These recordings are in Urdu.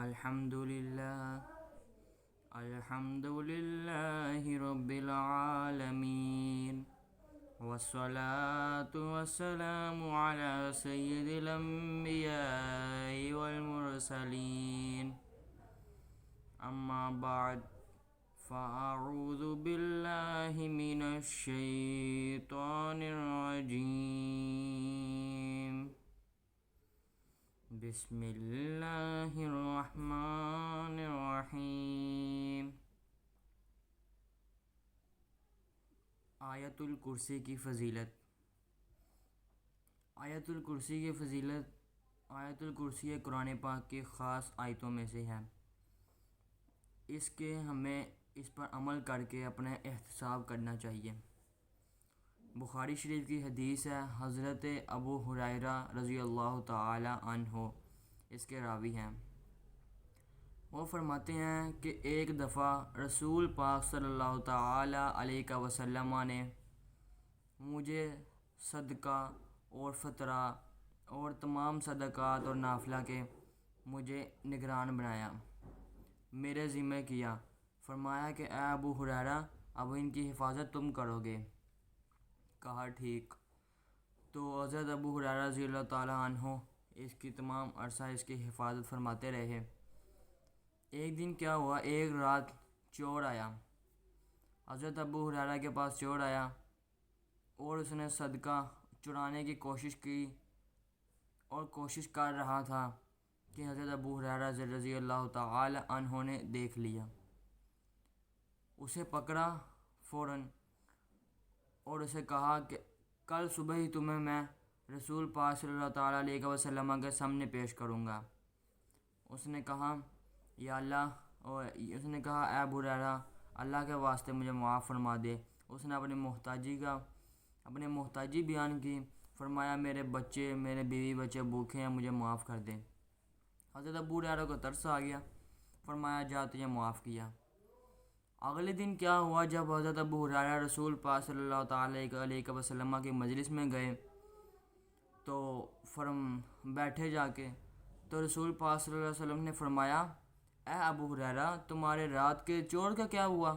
الحمد للہ رب العالمین والصلاة والسلام علی سید الانبیاء والمرسلین اما بعد فاعوذ باللہ من الشیطان الرجیم بسم اللہ الرحمن الرحیم۔ آیت الکرسی کی فضیلت۔ آیت الکرسی کی فضیلت آیت الکرسی قرآن پاک کی خاص آیتوں میں سے ہے۔ ہمیں اس پر عمل کر کے اپنا احتساب کرنا چاہیے۔ بخاری شریف کی حدیث ہے، حضرت ابو ہریرہ رضی اللہ تعالی عنہ اس کے راوی ہیں۔ وہ فرماتے ہیں کہ ایک دفعہ رسول پاک صلی اللہ تعالی علیہ وسلم نے مجھے صدقہ اور فطرہ اور تمام صدقات اور نافلہ کے مجھے نگران بنایا، میرے ذمہ کیا۔ فرمایا کہ اے ابو ہریرہ، اب ان کی حفاظت تم کرو گے۔ کہا ٹھیک۔ تو حضرت ابو ہریرہ رضی اللہ تعالی عنہ اس کی تمام عرصہ اس کی حفاظت فرماتے رہے۔ ایک دن کیا ہوا، ایک رات چور آیا، حضرت ابو ہریرہ کے پاس چور آیا اور اس نے صدقہ چرانے کی کوشش کی اور کوشش کر رہا تھا کہ حضرت ابو ہریرہ رضی اللہ تعالی عنہ نے دیکھ لیا، اسے پکڑا فوراً اور اسے کہا کہ کل صبح ہی تمہیں میں رسول پاک صلی اللہ تعالیٰ علیہ وسلم کے سامنے پیش کروں گا۔ اس نے کہا یا اللہ، اس نے کہا اے ابو ہریرہ، اللہ کے واسطے مجھے معاف فرما دے۔ اس نے اپنی محتاجی بیان کی، فرمایا میرے بیوی بچے بھوکے ہیں، مجھے معاف کر دے۔ حضرت ابو ہریرہ کو ترس آ گیا، فرمایا جا تجھے معاف کیا۔ اگلے دن کیا ہوا، جب حضرت ابو ہریرہ رسول پاک صلی اللہ تعالیٰ علیہ وسلم کی مجلس میں گئے تو بیٹھے جا کے، تو رسول پاک صلی اللہ علیہ وسلم نے فرمایا اے ابو ہریرہ، تمہارے رات کے چور کا کیا ہوا؟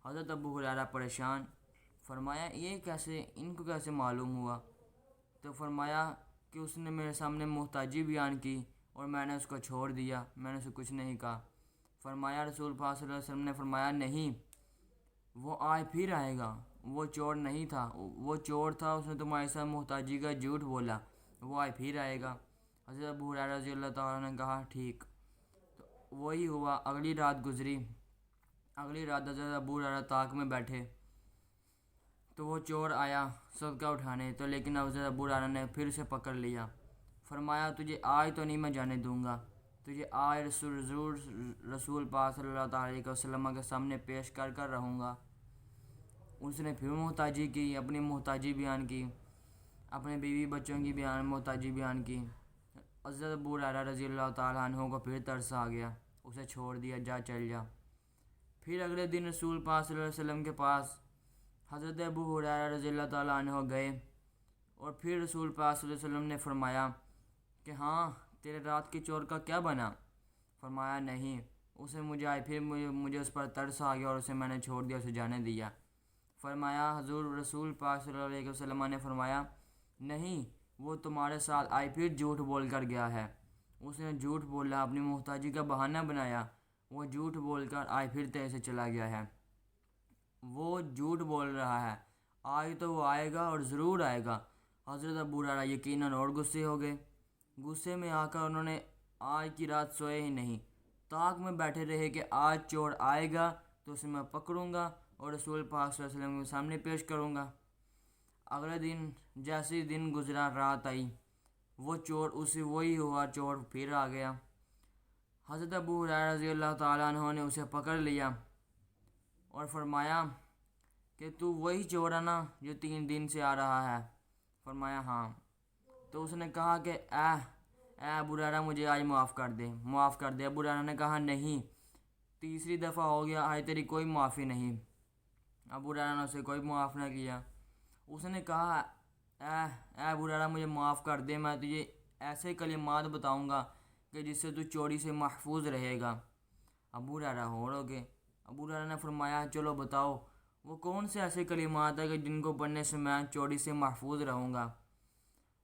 حضرت ابو ہریرہ پریشان، فرمایا یہ کیسے، ان کو کیسے معلوم ہوا؟ تو فرمایا کہ اس نے میرے سامنے محتاجی بیان کی اور میں نے اس کو چھوڑ دیا، میں نے اسے کچھ نہیں کہا۔ فرمایا رسول پاک صلی اللہ علیہ وسلم نے فرمایا نہیں، وہ آج پھر آئے گا، وہ چور نہیں تھا، وہ چور تھا، اس نے تمہارے ساتھ محتاجی کا جھوٹ بولا، وہ آج پھر آئے گا۔ حضرت ابو ہریرہ رضی اللہ تعالیٰ نے کہا ٹھیک۔ تو وہی ہوا، اگلی رات گزری، اگلی رات حضرت ابو ہریرہ طاق میں بیٹھے تو وہ چور آیا صدقہ اٹھانے، تو لیکن حضرت ابو ہریرہ نے پھر اسے پکڑ لیا۔ فرمایا تجھے آج تو نہیں میں جانے دوں گا، تجھے آج رسول پاک صلی اللہ تعالیٰ علیہ وسلم کے سامنے پیش کر رہوں گا۔ اس نے پھر محتاجی کی، اپنی محتاجی بیان کی، اپنے بیوی بچوں کی محتاجی بیان کی۔ حضرت ابو ہریرہ رضی اللہ تعالیٰ عنہ کو پھر ترس آ گیا، اسے چھوڑ دیا، چل جا۔ پھر اگلے دن رسول پاک صلی اللہ علیہ وسلم کے پاس حضرت ابو ہریرہ رضی اللہ تعالیٰ عنہ گئے اور پھر رسول پاک صلی اللہ علیہ وسلم نے فرمایا کہ ہاں تیرے رات کے چور کا کیا بنا؟ فرمایا نہیں، مجھے اس پر ترس آ گیا اور اسے میں نے چھوڑ دیا، اسے جانے دیا۔ فرمایا حضور رسول پاک صلی اللہ علیہ وسلم نے فرمایا نہیں، وہ تمہارے ساتھ آج پھر جھوٹ بول کر گیا ہے، اس نے جھوٹ بولا، اپنی محتاجی کا بہانہ بنایا، وہ جھوٹ بول کر آج پھر تیرے سے چلا گیا ہے، وہ جھوٹ بول رہا ہے، آج تو وہ آئے گا اور ضرور آئے گا۔ حضرت ابو ہریرہ یقیناً اور غصے ہو گئے، غصے میں آ کر انہوں نے آج کی رات سوئے ہی نہیں، طاق میں بیٹھے رہے کہ آج چور آئے گا تو اسے میں پکڑوں گا اور رسول پاک صلی اللہ علیہ وسلم کے سامنے پیش کروں گا۔ اگلے دن جیسے ہی دن گزرا، رات آئی، وہ چور وہی ہوا، چور پھر آ گیا۔ حضرت ابو ہریرہ رضی اللہ تعالیٰ عنہ نے اسے پکڑ لیا اور فرمایا کہ تو وہی چور ہے نا جو 3 دن سے آ رہا ہے؟ فرمایا ہاں۔ تو اس نے کہا کہ اے ابو ہریرہ مجھے آج معاف کر دے۔ ابو ہریرہ نے کہا نہیں، تیسری دفعہ ہو گیا، آج تیری کوئی معافی نہیں۔ ابو ہریرہ نے اسے کوئی معاف نہ کیا۔ اس نے کہا اے ابو ہریرہ مجھے معاف کر دے، میں تجھے ایسے کلمات بتاؤں گا کہ جس سے تو چوری سے محفوظ رہے گا۔ ابو ہریرہ ہو رہو گے۔ ابو ہریرہ نے فرمایا چلو بتاؤ وہ کون سے ایسے کلمات ہیں کہ جن کو پڑھنے سے میں چوری سے محفوظ رہوں گا۔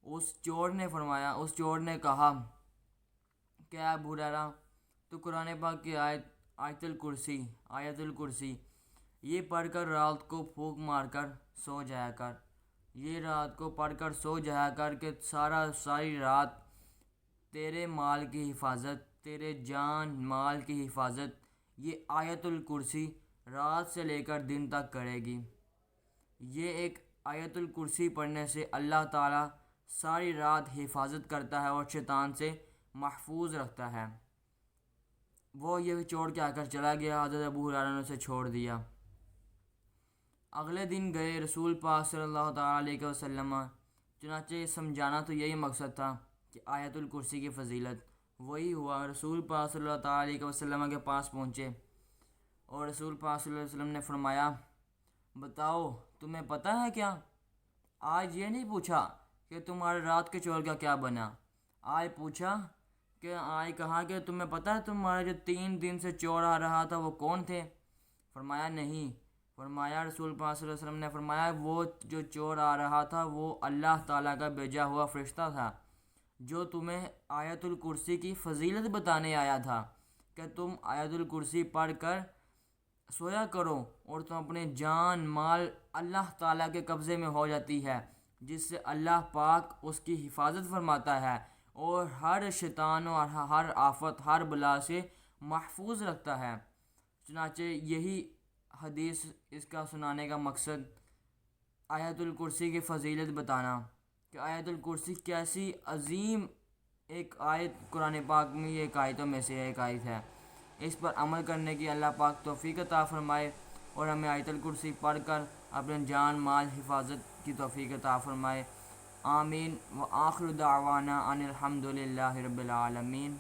اس چور نے کہا کہ ابو ہریرہ تو قرآن پاک کی آیت الکرسی یہ پڑھ کر رات کو پھونک مار کر سو جایا کر، یہ رات کو پڑھ کر سو جایا کر کہ ساری رات تیرے مال کی حفاظت، تیرے جان مال کی حفاظت یہ آیت الکرسی رات سے لے کر دن تک کرے گی۔ یہ ایک آیت الکرسی پڑھنے سے اللہ تعالیٰ ساری رات حفاظت کرتا ہے اور شیطان سے محفوظ رکھتا ہے۔ وہ یہ چھوڑ کے آ کر چلا گیا، حضرت ابو ہریرہ نے اسے چھوڑ دیا۔ اگلے دن گئے رسول پاک صلی اللہ تعالیٰ علیہ وسلم، چنانچہ سمجھانا تو یہی مقصد تھا کہ آیت الکرسی کی فضیلت۔ وہی ہوا، رسول پاک صلی اللہ تعالیٰ علیہ وسلم کے پاس پہنچے اور رسول پاک صلی اللہ علیہ وسلم نے فرمایا بتاؤ تمہیں پتہ ہے کیا؟ آج یہ نہیں پوچھا کہ تمہارے رات کے چور کا کیا بنا، آج پوچھا کہ کہا کہ تمہیں پتہ ہے تمہارے جو 3 دن سے چور آ رہا تھا وہ کون تھے؟ فرمایا نہیں۔ فرمایا رسول پاک صلی اللہ علیہ وسلم نے فرمایا وہ جو چور آ رہا تھا وہ اللہ تعالیٰ کا بھیجا ہوا فرشتہ تھا جو تمہیں آیت الکرسی کی فضیلت بتانے آیا تھا کہ تم آیت الکرسی پڑھ کر سویا کرو اور تم اپنے جان مال اللہ تعالیٰ کے قبضے میں ہو جاتی ہے، جس سے اللہ پاک اس کی حفاظت فرماتا ہے اور ہر شیطان اور ہر آفت ہر بلا سے محفوظ رکھتا ہے۔ چنانچہ یہی حدیث اس کا سنانے کا مقصد آیت الکرسی کی فضیلت بتانا کہ آیت الکرسی کیسی عظیم ایک آیت قرآن پاک میں ایک آیتوں میں سے ایک آیت ہے۔ اس پر عمل کرنے کی اللہ پاک توفیق عطا فرمائے اور ہمیں آیت الکرسی پڑھ کر اپنے جان مال حفاظت کی توفیق عطا فرمائے۔ آمین۔ وآخر دعوانا ان الحمد للہ رب العالمین۔